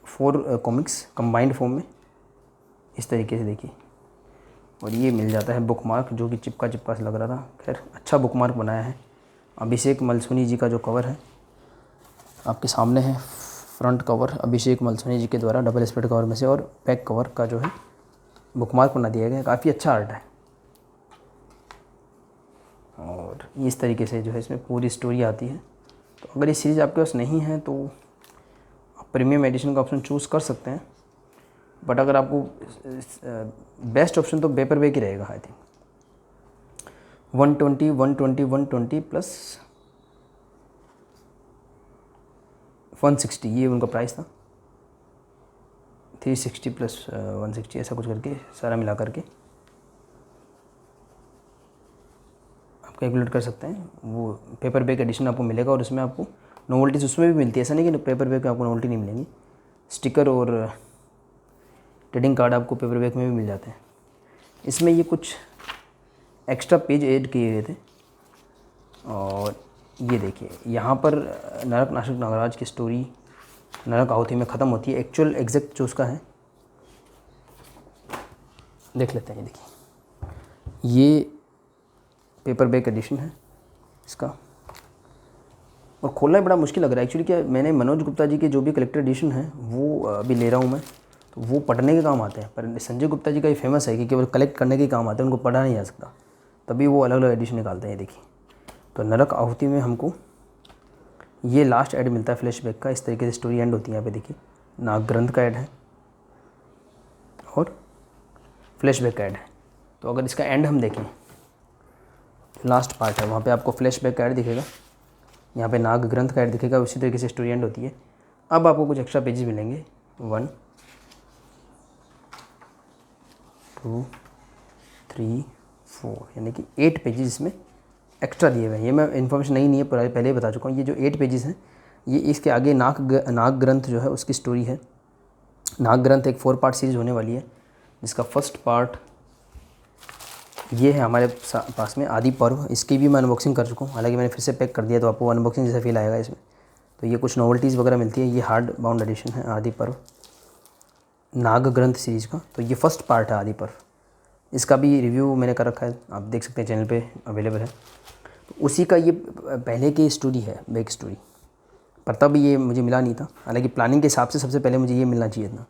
4 कॉमिक्स कंबाइंड फॉर्म में इस तरीके से देखिए, और ये मिल जाता है बुक मार्क, जो कि चिपका चिपका से लग रहा था। खैर, अच्छा बुक मार्क बनाया है। अभिषेक मलसुनी जी का जो कवर है आपके सामने है, फ्रंट कवर अभिषेक मलसुनी जी के द्वारा डबल स्प्रेड कवर में से, और बैक कवर का जो है बुक मार्क बना दिया गया। काफ़ी अच्छा आर्ट है, और इस तरीके से जो है इसमें पूरी स्टोरी आती है। तो अगर ये सीरीज़ आपके पास नहीं है तो आप प्रीमियम एडिशन का ऑप्शन चूज़ कर सकते हैं, बट अगर आपको बेस्ट ऑप्शन तो पेपर बैक ही रहेगा। आई थिंक 120 प्लस 160 ये उनका प्राइस था। 360 प्लस 160 ऐसा कुछ करके सारा मिला करके आप कैलकुलेट कर सकते हैं। वो पेपर बैक एडिशन आपको मिलेगा, और उसमें आपको नोवेल्टीज़ उसमें भी मिलती है। ऐसा नहीं कि पेपर बैक में आपको नोवेल्टी नहीं मिलेंगी, स्टिकर और ट्रेडिंग कार्ड आपको पेपर बैक में भी मिल जाते हैं। इसमें ये कुछ एक्स्ट्रा पेज ऐड किए गए थे, और ये देखिए यहाँ पर नरक नाशक नागराज की स्टोरी नरक आहुति में ख़त्म होती है। एक्चुअल एग्जैक्ट जो उसका है देख लेते हैं। ये देखिए, ये पेपर बैक एडिशन है इसका, और खोलना ही बड़ा मुश्किल लग रहा है एक्चुअली। क्या मैंने मनोज गुप्ता जी के जो भी कलेक्टर एडिशन है वो अभी ले रहा हूँ मैं, तो वो पढ़ने के काम आते हैं, पर संजय गुप्ता जी का ये फेमस है कि केवल कलेक्ट करने के काम आते हैं, उनको पढ़ा नहीं जा सकता, तभी वो अलग अलग एडिशन निकालते हैं। देखिए, तो नरक आहुति में हमको ये लास्ट ऐड मिलता है फ्लैशबैक का। इस तरीके से स्टोरी एंड होती है। यहाँ पे देखिए, नाग ग्रंथ का ऐड है और फ्लैशबैक का ऐड है। तो अगर इसका एंड हम देखें, लास्ट पार्ट है, वहाँ पे आपको फ्लैशबैक का ऐड दिखेगा, यहाँ पे नाग ग्रंथ का ऐड दिखेगा। उसी तरीके से स्टोरी एंड होती है। अब आपको कुछ एक्स्ट्रा पेजेस मिलेंगे, 1 2 3 4, यानी कि 8 पेजेस इसमें एक्स्ट्रा दिए हुए हैं। ये मैं इन्फॉर्मेशन नहीं है, पहले ही बता चुका हूँ। ये जो 8 पेजेस हैं, ये इसके आगे नाग ग्रंथ जो है उसकी स्टोरी है। नाग ग्रंथ एक 4 पार्ट सीरीज़ होने वाली है, जिसका फर्स्ट पार्ट ये है हमारे पास में, आदि पर्व। इसकी भी मैं अनबॉक्सिंग कर चुका हूँ, हालांकि मैंने फिर से पैक कर दिया, तो आपको अनबॉक्सिंग जैसा फील आएगा इसमें। तो ये कुछ नोवेल्टीज़ वगैरह मिलती है। ये हार्ड बाउंड एडिशन है आदि पर्व नाग ग्रंथ सीरीज़ का। तो ये फर्स्ट पार्ट है आदि पर्व। इसका भी रिव्यू मैंने कर रखा है, आप देख सकते हैं, चैनल पे अवेलेबल है। तो उसी का ये पहले की स्टोरी है, बैक स्टोरी, पर तब ये मुझे मिला नहीं था। हालांकि प्लानिंग के हिसाब से सबसे पहले मुझे ये मिलना चाहिए था।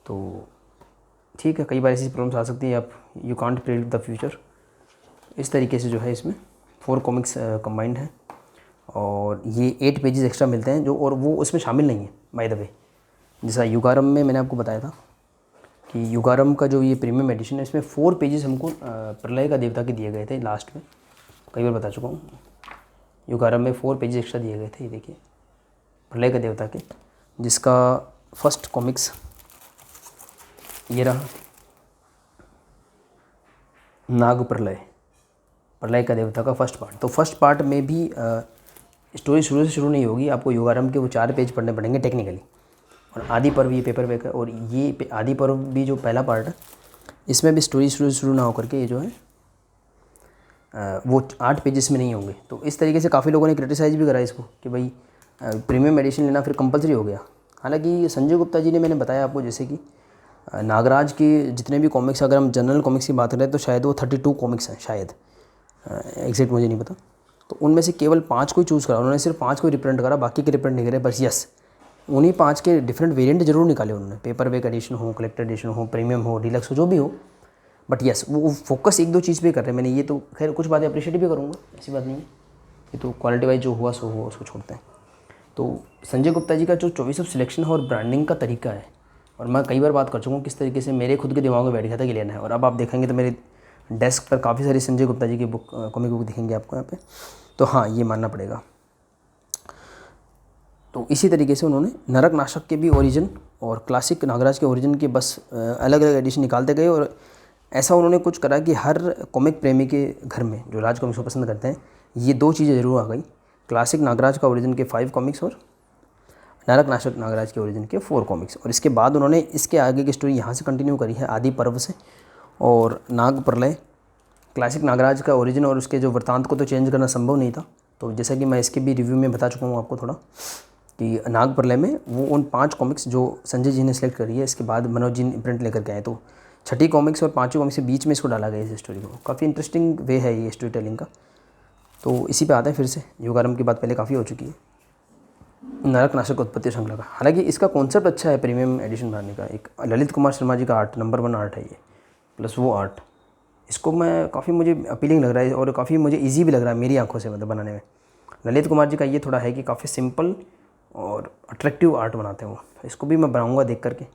तो ठीक है, कई बार ऐसी प्रॉब्लम्स आ सकती है, आप you can't predict the future. इस तरीके से जो है इसमें 4 कॉमिक्स कंबाइंड है, और ये 8 पेजेस एक्स्ट्रा मिलते हैं, जो और वो उसमें शामिल नहीं है बाय द वे। जैसा युगारम में मैंने आपको बताया था कि युगारम का जो ये प्रीमियम एडिशन है, इसमें 4 पेजेस हमको प्रलय का देवता के दिए गए थे लास्ट में, कई बार बता चुका हूँ। युगारम में 4 पेजेस एक्स्ट्रा दिए गए थे। ये देखिए, प्रलय का देवता के, जिसका फर्स्ट कॉमिक्स ये रहा, नाग प्रलय का देवता का फर्स्ट पार्ट। तो फर्स्ट पार्ट में भी स्टोरी शुरू से शुरू नहीं होगी, आपको युगारम के वो 4 पेज पढ़ने पड़ेंगे टेक्निकली। और आदि पर्व ये पेपर बैक है, और ये आदि पर्व भी जो पहला पार्ट है, इसमें भी स्टोरी शुरू से शुरू ना होकर के ये जो है वो 8 पेजेस में नहीं होंगे। तो इस तरीके से काफ़ी लोगों ने क्रिटिसाइज़ भी करा इसको कि भाई प्रीमियम एडिशन लेना फिर कंपलसरी हो गया। हालांकि संजय गुप्ता जी ने, मैंने बताया आपको जैसे कि नागराज के जितने भी कॉमिक्स, अगर हम जनरल कॉमिक्स की बात करें तो शायद वो 32 कॉमिक्स हैं शायद, एग्जैक्ट मुझे नहीं पता। तो उनमें से केवल 5 को ही चूज़ करा उन्होंने, सिर्फ 5 को ही रिप्रेजेंट करा, बाकी के रिप्रेजेंट नहीं करे। बस यस, उन्हीं 5 के डिफरेंट वेरिएंट जरूर निकाले उन्होंने, पेपर बैक एडिशन हो, कलेक्टर एडिशन हो, प्रीमियम हो, डीलक्स हो, जो भी हो। बट यस, वो फोकस एक दो चीज़ पे कर रहे हैं। मैंने ये तो खैर कुछ बातें अप्रिशिएट भी करूँगा, ऐसी बात नहीं है। ये तो क्वालिटी वाइज जो हुआ सो हुआ, उसको छोड़ते हैं। तो संजय गुप्ता जी का जो चॉइस ऑफ सिलेक्शन है और ब्रांडिंग का तरीका है, और मैं कई बार बात कर चुका हूँ किस तरीके से मेरे खुद के दिमाग में बैठ गया था कि लेना है। और अब आप देखेंगे तो मेरे डेस्क पर काफ़ी सारी संजय गुप्ता जी की बुक, कॉमिक बुक दिखेंगे आपको यहाँ पे। तो हाँ, ये मानना पड़ेगा। तो इसी तरीके से उन्होंने नरक नाशक के भी ओरिजिन और क्लासिक नागराज के ओरिजिन के बस अलग अलग एडिशन निकालते गए। और ऐसा उन्होंने कुछ करा कि हर कॉमिक प्रेमी के घर में, जो राज कॉमिक्स को पसंद करते हैं, ये 2 चीज़ें ज़रूर आ गई, क्लासिक नागराज का ओरिजिन के 5 कॉमिक्स और नरक नाशक नागराज के ओरिजिन के 4 कॉमिक्स। और इसके बाद उन्होंने इसके आगे की स्टोरी यहाँ से कंटिन्यू करी है, आदि पर्व से और नाग प्रलय। क्लासिक नागराज का ओरिजिन और उसके जो वृत्तांत को तो चेंज करना संभव नहीं था। तो जैसा कि मैं इसके भी रिव्यू में बता चुका हूँ आपको थोड़ा, कि नाग प्रलय में वो उन 5 कॉमिक्स जो संजय जी ने सेलेक्ट करी है, इसके बाद मनोज जी प्रिंट लेकर के आए, तो 6ठी कॉमिक्स और 5वीं कॉमिक्स के बीच में इसको डाला गया इस स्टोरी को। काफ़ी इंटरेस्टिंग वे है ये स्टोरी टेलिंग का। तो इसी पे आते हैं फिर से, युगारंभ की बात पहले काफ़ी हो चुकी है। नरक नाशक उत्पत्ति श्रृंखला का, हालांकि इसका कॉन्सेप्ट अच्छा है प्रीमियम एडिशन बनाने का। एक ललित कुमार शर्मा जी का आर्ट, नंबर 1 आर्ट है ये, प्लस वो आर्ट, इसको मैं काफ़ी मुझे अपीलिंग लग रहा है और काफ़ी मुझे ईजी भी लग रहा है मेरी आंखों से, मतलब बनाने में। ललित कुमार जी का ये थोड़ा है कि काफ़ी सिंपल और अट्रैक्टिव आर्ट बनाते हैं वो। इसको भी मैं बनाऊंगा देख करके,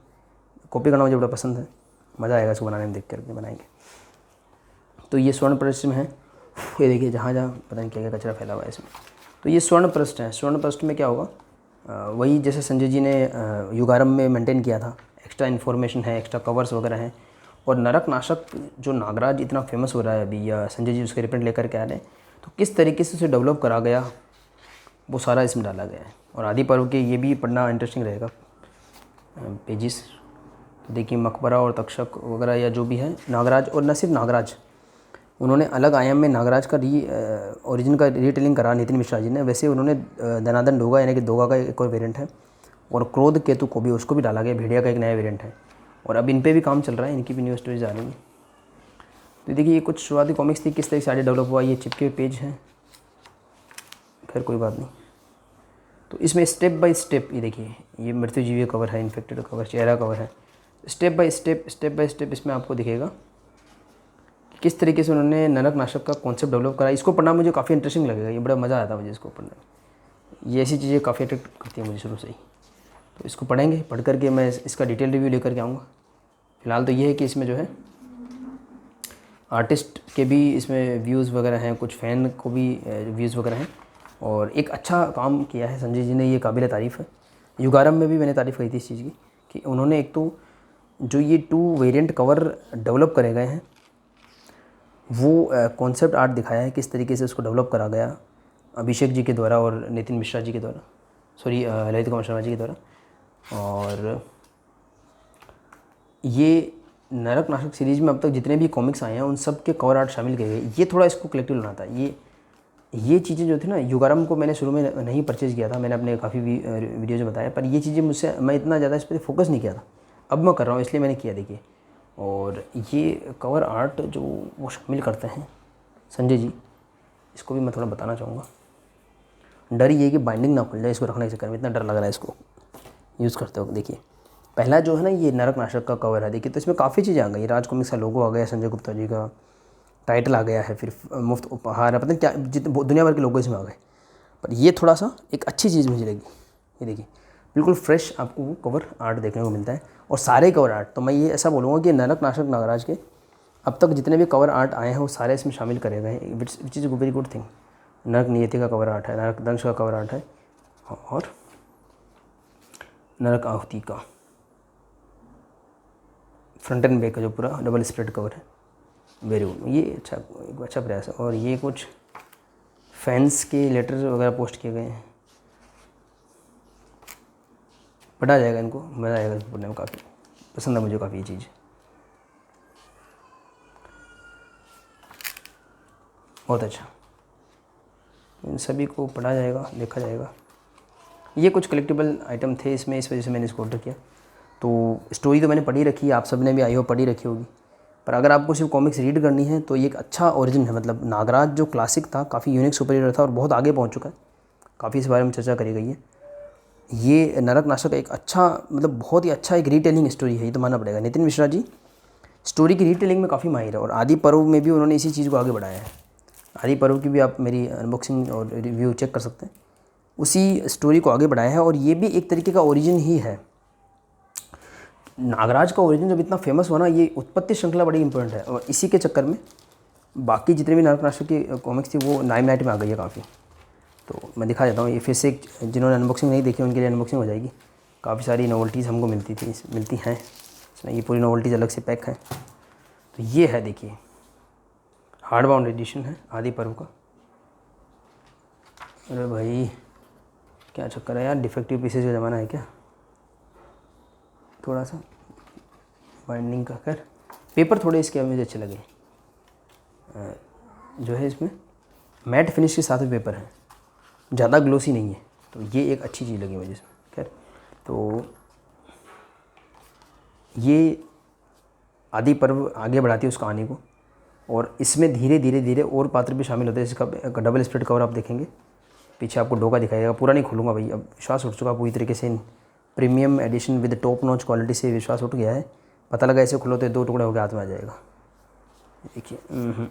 कॉपी करना मुझे बड़ा पसंद है, मज़ा आएगा इसको बनाने में, देख करके बनाएंगे। तो ये स्वर्ण पृष्ठ में है, ये देखिए जहाँ जहाँ पता नहीं क्या क्या कचरा फैला हुआ है इसमें। तो ये स्वर्ण पृष्ठ है। स्वर्ण पृष्ठ में क्या होगा, वही जैसे संजय जी ने युगारंभ में मेंटेन किया था, एक्स्ट्रा इन्फॉर्मेशन है, एक्स्ट्रा कवर्स वगैरह हैं। और नरक नाशक जो नागराज इतना फेमस हो रहा है अभी, या संजय जी उसके रिप्रिंट लेकर के आ रहे हैं, तो किस तरीके से उसे डेवलप करा गया वो सारा इसमें डाला गया है। और आदि पर्व के ये भी पढ़ना इंटरेस्टिंग रहेगा पेजिस। तो देखिए मकबरा और तक्षक वगैरह या जो भी है, नागराज, और न सिर्फ नागराज, उन्होंने अलग आयाम में नागराज का ओरिजिन का रीटेलिंग करा नितिन मिश्रा जी ने। वैसे उन्होंने धनाधन डोगा, यानी कि दोगा का एक और वेरिएंट है, और क्रोध केतु को भी, उसको भी डाला गया, भेड़िया का एक नया वेरिएंट है। और अब इन पे भी काम चल रहा है, इनकी भी न्यू स्टोरीज आ रही हैं। तो देखिए ये कुछ शुरुआती कॉमिक्स थी, किस तरह से आगे डेवलप हुआ, ये चिपके हुए पेज हैं, खैर कोई बात नहीं। तो इसमें स्टेप बाय स्टेप, ये देखिए ये मृत्युजीवी कवर है, इन्फेक्टेड कवर, चेहरा कवर है, स्टेप बाय स्टेप इसमें आपको दिखेगा कि किस तरीके से उन्होंने नरक नाशक का कॉन्सेप्ट डेवलप करा। इसको पढ़ना मुझे काफ़ी इंटरेस्टिंग लगेगा, ये बड़ा मज़ा आता है मुझे इसको पढ़ने में। ये ऐसी चीज़ें काफ़ी अट्रैक्ट करती हैं मुझे शुरू से ही। तो इसको पढ़ेंगे, पढ़ करके मैं इसका डिटेल रिव्यू लेकर के आऊँगा। फिलहाल तो ये है कि इसमें जो है आर्टिस्ट के भी इसमें व्यूज़ वगैरह हैं, कुछ फ़ैन को भी व्यूज़ वगैरह हैं, और एक अच्छा काम किया है संजय जी ने, ये काबिल तारीफ़ है। युगारंभ में भी मैंने तारीफ़ कही थी इस चीज़ की कि उन्होंने एक तो जो ये 2 वेरिएंट कवर डेवलप करे गए हैं, वो कॉन्सेप्ट आर्ट दिखाया है किस तरीके से उसको डेवलप करा गया अभिषेक जी के द्वारा और नितिन मिश्रा जी के द्वारा, सॉरी ललित कुमार शर्मा जी के द्वारा। और ये नरक नाशक सीरीज़ में अब तक जितने भी कॉमिक्स आए हैं उन सब के कवर आर्ट शामिल किए गए। ये थोड़ा इसको कलेक्टिव बनाता है। ये चीज़ें जो थी ना, युगारंभ को मैंने शुरू में नहीं परचेज़ किया था, मैंने अपने काफ़ी वीडियोज़ में बताया, पर ये चीज़ें मुझसे, मैं इतना ज़्यादा इस पर फोकस नहीं किया था, अब मैं कर रहा हूँ इसलिए मैंने किया। देखिए, और ये कवर आर्ट जो वो शामिल करते हैं संजय जी, इसको भी मैं थोड़ा बताना चाहूँगा। डर ये कि बाइंडिंग ना खुल जाए इसको रखने के चक्कर में, इतना डर लग रहा है इसको यूज़ करते वक्त। देखिए पहला जो है ना, ये नरक नाशक का कवर है, देखिए तो इसमें काफ़ी चीज़ें आ गई। राज कॉमिक्स का लोगो आ गया, संजय गुप्ता जी का टाइटल आ गया है, फिर मुफ्त उपहार है, पता नहीं क्या जितने दुनिया भर के लोगों इसमें आ गए। पर ये थोड़ा सा एक अच्छी चीज़ मुझे लगी। ये देखिए बिल्कुल फ्रेश आपको वो कवर आर्ट देखने को मिलता है, और सारे कवर आर्ट, तो मैं ये ऐसा बोलूँगा कि नरक नाशक नागराज के अब तक जितने भी कवर आर्ट आए हैं वो सारे इसमें शामिल करे गए हैं, which is very good thing. नरक नियति का कवर आर्ट है, नरक दंश का कवर आर्ट है, और नरक आहुति का फ्रंट एंड बैक का जो पूरा डबल स्प्रेड कवर है, वेरी गुड। ये अच्छा प्रयास है। और ये कुछ फैंस के लेटर वगैरह पोस्ट किए गए हैं, पढ़ा जाएगा, इनको मज़ा आएगा इसको पढ़ने में, काफ़ी पसंद है मुझे काफ़ी ये चीज़। बहुत अच्छा। इन सभी को पढ़ा जाएगा, देखा जाएगा। ये कुछ कलेक्टिबल आइटम थे इसमें, इस वजह से मैंने इसको ऑर्डर किया। तो स्टोरी तो मैंने पढ़ी रखी है, आप सब ने भी आई हो पढ़ी रखी होगी, पर अगर आपको सिर्फ कॉमिक्स रीड करनी है तो ये एक अच्छा ओरिजिन है। मतलब नागराज जो क्लासिक था काफ़ी यूनिक सुपर हीरो था और बहुत आगे पहुंच चुका है, काफ़ी इस बारे में चर्चा करी गई है। ये नरक नाशक एक अच्छा, मतलब बहुत ही अच्छा एक रीटेलिंग स्टोरी है, ये तो मानना पड़ेगा। नितिन मिश्रा जी स्टोरी की रीटेलिंग में काफ़ी माहिर है और आदि पर्व में भी उन्होंने इसी चीज़ को आगे बढ़ाया है। आदि पर्व की भी आप मेरी अनबॉक्सिंग और रिव्यू चेक कर सकते हैं, उसी स्टोरी को आगे बढ़ाया है। और ये भी एक तरीके का ओरिजिन ही है। नागराज का ओरिजिन जब इतना फेमस हुआ ना, ये उत्पत्ति श्रृंखला बड़ी इंपॉर्टेंट है और इसी के चक्कर में बाकी जितने भी नरक नाशक की कॉमिक्स थी वो लाइमलाइट में आ गई है काफ़ी। तो मैं दिखा देता हूँ, ये फिर से जिन्होंने अनबॉक्सिंग नहीं देखी उनके लिए अनबॉक्सिंग हो जाएगी। काफ़ी सारी नोवेल्टीज़ हमको मिलती हैं इसमें, ये पूरी नोवेल्टीज़ अलग से पैक है। तो ये है, देखिए हार्ड बाउंड एडिशन है आदि पर्व का। अरे भाई क्या चक्कर है यार, डिफेक्टिव पीसेज का ज़माना है क्या, थोड़ा सा बाइंडिंग का। खैर पेपर थोड़े इसके मुझे अच्छे लगे, जो है इसमें मैट फिनिश के साथ पेपर है, ज़्यादा ग्लोसी नहीं है, तो ये एक अच्छी चीज़ लगी मुझे इसमें। खैर तो ये आदि पर्व आगे बढ़ाती है उस कहानी को, और इसमें धीरे धीरे और पात्र भी शामिल होते हैं। इसका डबल स्प्रेड कवर आप देखेंगे, पीछे आपको डोगा दिखाएगा। पूरा नहीं खोलूँगा भाई, अब विश्वास उठ चुका पूरी तरीके से। Premium addition with top notch quality से विश्वास उठ गया है। पता लगा ऐसे खुलो तो 2 टुकड़े होकर हाथ में आ जाएगा। देखिए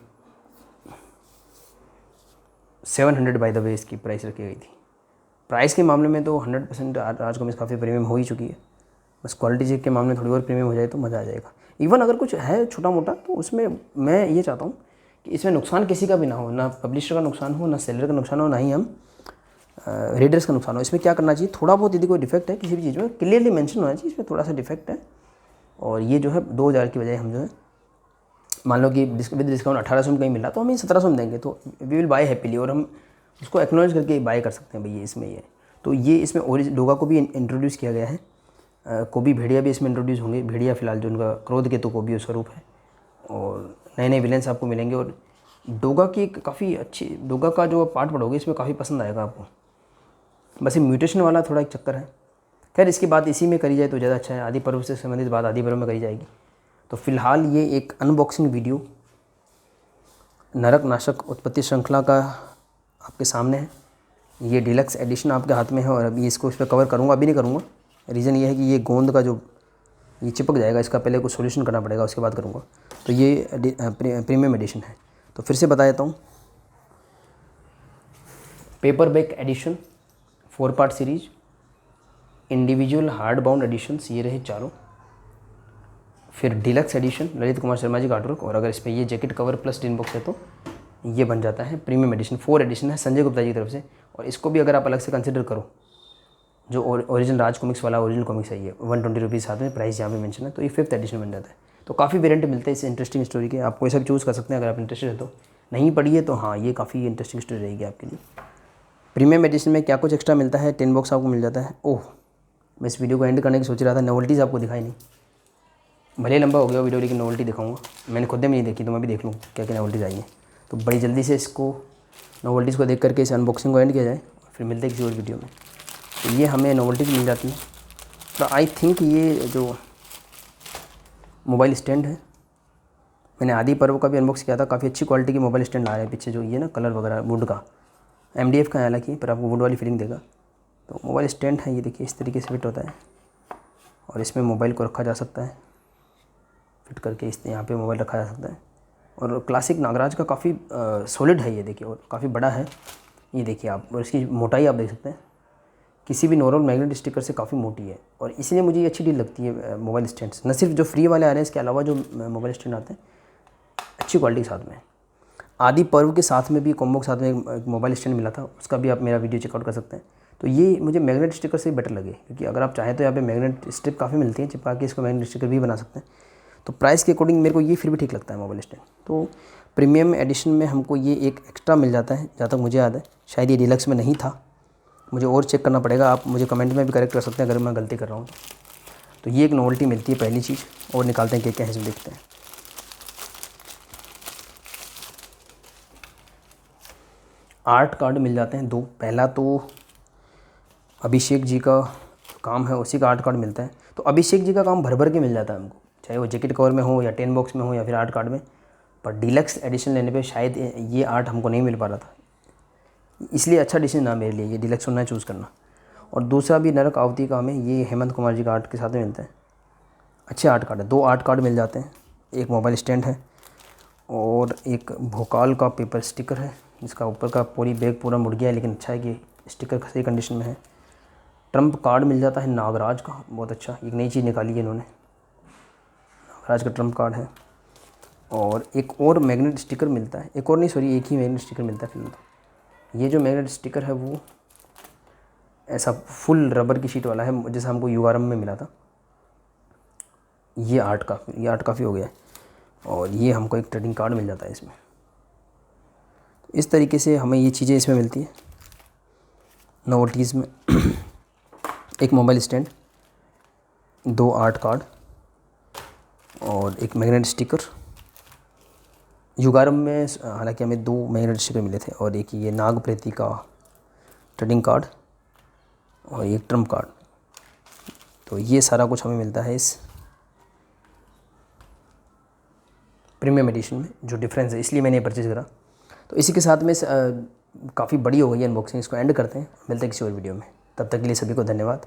700 बाय द वे इसकी प्राइस रखी गई थी। प्राइस के मामले में तो 100% आज कॉमिक्स काफ़ी प्रीमियम हो ही चुकी है, बस क्वालिटी चेक के मामले में थोड़ी और प्रीमियम हो जाए तो मज़ा आ जाएगा। इवन अगर कुछ है छोटा मोटा तो उसमें मैं ये चाहता हूँ कि इसमें नुकसान किसी का भी ना हो, ना पब्लिशर का नुकसान हो, ना सेलर का नुकसान हो, ना ही हम रीडर्स का नुकसान हो। इसमें क्या करना चाहिए, थोड़ा बहुत यदि कोई डिफेक्ट है किसी भी चीज़ में क्लियरली मेंशन होना चाहिए इसमें थोड़ा सा डिफेक्ट है, और ये जो है 2000 की बजाय हम जो है मान लो कि विद डिस्काउंट 1800 में कहीं मिला तो हम ये 1700 में देंगे, तो वी विल बाय हैप्पीली, और हम उसको एक्नॉलेज करके बाय कर सकते हैं भाई ये इसमें ये। तो ये इसमें डोगा को भी इंट्रोड्यूस किया गया है, कोबी भेड़िया भी इसमें इंट्रोड्यूस होंगे। भेड़िया फिलहाल जो उनका क्रोध केतु कोबी उसका रूप है, और नए नए विलेंस आपको मिलेंगे। और डोगा की एक काफ़ी अच्छी, डोगा का जो पार्ट पढ़ोगे इसमें काफ़ी पसंद आएगा आपको। बस ये म्यूटेशन वाला थोड़ा एक चक्कर है। खैर इसकी बात इसी में करी जाए तो ज़्यादा अच्छा है, आदि पर्व से संबंधित बात आदि पर्व में करी जाएगी। तो फिलहाल ये एक अनबॉक्सिंग वीडियो नरक नाशक उत्पत्ति श्रृंखला का आपके सामने है। ये डिलक्स एडिशन आपके हाथ में है, और अभी इसको इस पर कवर करूँगा, अभी नहीं करूँगा। रीज़न ये है कि ये गोंद का जो ये चिपक जाएगा, इसका पहले कुछ सॉल्यूशन करना पड़ेगा, उसके बाद करूँगा। तो ये प्रीमियम एडिशन है। तो फिर से बता देता हूँ, paperback edition 4 part series, individual hardbound editions ये रहे चारों, फिर डिलक्स एडिशन ललित कुमार शर्मा जी का आर्टवर्क, और अगर इस पर ये jacket cover plus tin box है तो ये बन जाता है प्रीमियम एडिशन। 4 एडिशन है संजय गुप्ता जी की तरफ से, और इसको भी अगर आप अलग से कंसिडर करो, जो ओरिजिनल राज कॉमिक्स वाला ओरिजिनल कॉमिक्स है ये 120 रुपीज़ साथ में प्राइस यहाँ पे मेंशन है, तो ये 5th एडिशन बन जाता है। तो काफ़ी वेरिएंट मिलते हैं इस इंटरेस्टिंग स्टोरी के, आप कोई सा भी चूज़ कर सकते हैं अगर आप इंटरेस्टेड है तो। नहीं पढ़ी है तो हाँ, ये काफ़ी इंटरेस्टिंग स्टोरी रहेगी आपके लिए। प्रीमियम एडिशन में क्या कुछ एक्स्ट्रा मिलता है, टिन बॉक्स आपको मिल जाता है। ओह, मैं इस वीडियो को एंड करने की सोच रहा था, नोवेल्टीज़ आपको दिखाई नहीं, भले लंबा हो गया वीडियो लेकिन नोवेल्टी दिखाऊंगा। मैंने खुद में नहीं देखी तो मैं भी देख लूँ क्या क्या नोवेल्टीज़ आई हैं। तो बड़ी जल्दी से इसको नोवेल्टीज़ को देख करके इस अनबॉक्सिंग को एंड किया जाए, फिर मिलते हैं किसी और वीडियो में। तो ये हमें नोवेल्टीज़ मिल जाती है। तो आई थिंक ये जो मोबाइल स्टैंड है, मैंने आदि पर्व का भी अनबॉक्स किया था, काफ़ी अच्छी क्वालिटी की मोबाइल स्टैंड ला रहे हैं पीछे, जो ये ना कलर वगैरह वुड का, MDF का है हालांकि, पर आपको वुड वाली फीलिंग देगा। तो मोबाइल स्टैंड है ये, देखिए इस तरीके से फिट होता है, और इसमें मोबाइल को रखा जा सकता है फिट करके, इस यहाँ पे मोबाइल रखा जा सकता है। और क्लासिक नागराज का काफ़ी सॉलिड है ये, देखिए, और काफ़ी बड़ा है ये, देखिए आप, और इसकी मोटाई आप देख सकते हैं, किसी भी नॉर्मल मैग्नेट स्टिकर से काफ़ी मोटी है, और इसलिए मुझे ये अच्छी डील लगती है मोबाइल स्टैंड्स। न सिर्फ जो फ्री वाले आ रहे हैं, इसके अलावा जो मोबाइल स्टैंड आते हैं अच्छी क्वालिटी के साथ में। आदि पर्व के साथ में भी कॉम्बो के साथ में एक मोबाइल स्टैंड मिला था, उसका भी आप मेरा वीडियो चेकआउट कर सकते हैं। तो ये मुझे मैग्नेट स्टिकर से बेटर लगे, क्योंकि अगर आप चाहें तो यहाँ पे मैग्नेट स्ट्रिप काफ़ी मिलती है, चिपका के इसको मैग्नेट स्टिकर भी बना सकते हैं। तो प्राइस के अकॉर्डिंग मेरे को ये फिर भी ठीक लगता है मोबाइल स्टैंड। तो प्रीमियम एडिशन में हमको ये एक एक्स्ट्रा मिल जाता है, जहाँ तक मुझे याद है, शायद ये डिलक्स में नहीं था, मुझे और चेक करना पड़ेगा। आप मुझे कमेंट में भी करेक्ट कर सकते हैं अगर मैं गलती कर रहा हूँ। तो ये एक नोवेल्टी मिलती है पहली चीज़, और निकालते हैं क्या क्या है इसमें, देखते हैं। आर्ट कार्ड मिल जाते हैं 2। पहला तो अभिषेक जी का काम है, उसी का आर्ट कार्ड मिलता है। तो अभिषेक जी का काम भर भर के मिल जाता है हमको, चाहे वो जैकेट कवर में हो या 10 बॉक्स में हो या फिर आर्ट कार्ड में। पर डीलक्स एडिशन लेने पे शायद ये आर्ट हमको नहीं मिल पा रहा था, इसलिए अच्छा डिसीजन ना मेरे लिए ये डीलक्स ना चूज़ करना। और दूसरा भी नरक आवती का हमें ये हेमंत कुमार जी का आर्ट के साथ में मिलता है। अच्छे आर्ट कार्ड है, 2 आर्ट कार्ड मिल जाते हैं। एक मोबाइल स्टैंड है और एक भोकाल का पेपर स्टिकर है, जिसका ऊपर का पूरी बैग पूरा मुड़ गया है, लेकिन अच्छा है कि स्टिकर सही कंडीशन में है। ट्रम्प कार्ड मिल जाता है नागराज का, बहुत अच्छा, एक नई चीज़ निकाली है इन्होंने, नागराज का ट्रम्प कार्ड है। और एक और मैग्नेट स्टिकर मिलता है, एक और नहीं सॉरी, एक ही मैग्नेट स्टिकर मिलता है फिलहाल तो। ये जो मैग्नेट स्टिकर है वो ऐसा फुल रबर की शीट वाला है, जैसा हमको युगारम में मिला था। ये आर्ट काफ़ी हो गया है। और ये हमको एक ट्रेडिंग कार्ड मिल जाता है इसमें। इस तरीके से हमें ये चीज़ें इसमें मिलती है नोटिस में। एक मोबाइल स्टैंड, 2 आर्ट कार्ड और एक मैग्नेट स्टिकर। युगारम में हालांकि हमें 2 मैग्नेट स्टिकर मिले थे, और एक ये नागप्रीति का ट्रेडिंग कार्ड और एक ट्रम्प कार्ड। तो ये सारा कुछ हमें मिलता है इस प्रीमियम एडिशन में, जो डिफरेंस है, इसलिए मैंने ये परचेज़ करा। तो इसी के साथ में काफ़ी बड़ी हो गई है अनबॉक्सिंग, इसको एंड करते हैं, मिलते हैं किसी और वीडियो में। तब तक के लिए सभी को धन्यवाद।